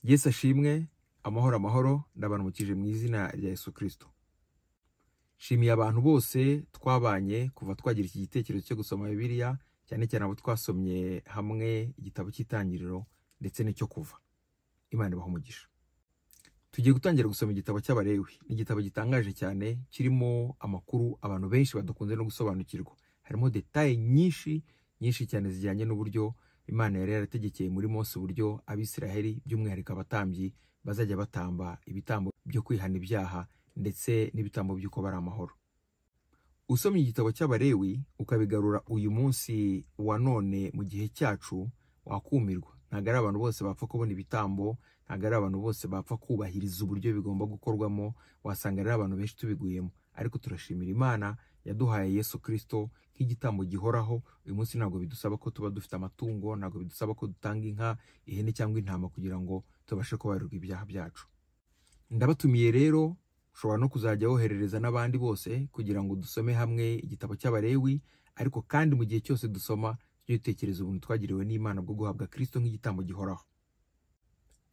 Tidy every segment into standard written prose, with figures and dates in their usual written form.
Yesu ashimwe, amahoro amahoro, ndabanumukije mu izina rya Yesu Kristo. Shimiye abantu bose twabanye kuva twagira iki gitekerezo cyo gusoma Bibiliya, cyane cyane abo twasomye hamwe igitabo cy'Itangiriro ndetse n'icyo Kuva. Imana ibahe umugisha. Tugiye gutangira gusoma igitabo cy'Abalewi. Ni igitabo gitangaje cyane, kirimo amakuru abantu benshi badakunze no gusobanukirwa. Harimo detaye nyinshi cyane zijyanye n'uburyo Imana yari yarategekeye muri Mose uburyo Abisiraheli by'umwihariko abatambyi bazajya batamba ibitambo byo kwihana ibyaha ndetse n'ibitambo by'uko bari amahoro. Usomye igitabo cy'Abalewi ukabigarura uyu munsi wa none mu gihe cyacu, wakumirwa. Ntabwo ari abantu bose bapfa kubona ibitambo, ntabwo ari abantu bose bapfa kubahiriza uburyo bigomba gukorwamo, wasanga ari abantu benshi tubiguyemo. Ariko turashimira Imana yaduhaye Yesu Kristo nk'igitambo gihoraho. Uyu munsi ntabwo bidusaba ko tuba dufite amatungo, ntabwo bidusaba ko dutanga inka, ihene cyangwa intama kugira ngo tubashe kubarirwa ibyaha byacu. Ndabatumiye rero, ushobora no kuzajya woherereza n'abandi bose kugira ngo dusome hamwe igitabo cy'Abalewi, ariko kandi mu gihe cyose dusoma tujye dutekereza ubuntu twagiriwe n'Imana bwo guhabwa Kristo nk'igitambo gihoraho.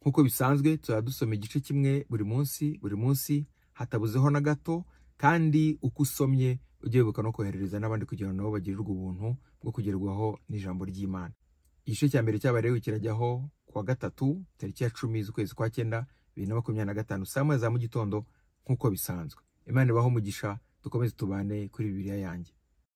Nk'uko bisanzwe tuzajya dusoma igice kimwe buri munsi hatabuzeho na gato, kandi uko usomye ujye wibuka no koherereza n'abandi kugira ngo nabo bagirirwe ubuntu bwo kugerwaho n'ijambo ry'Imana. Igice cya mbere cy'Abalewi kirajyaho kuwa gatatu tariki ya 10 z'ukwezi kwa 9 2025 saa moya za mu gitondo nk'uko bisanzwe. Imana ibahe umugisha, dukomeze tubane kuri Bibiliya yanjye.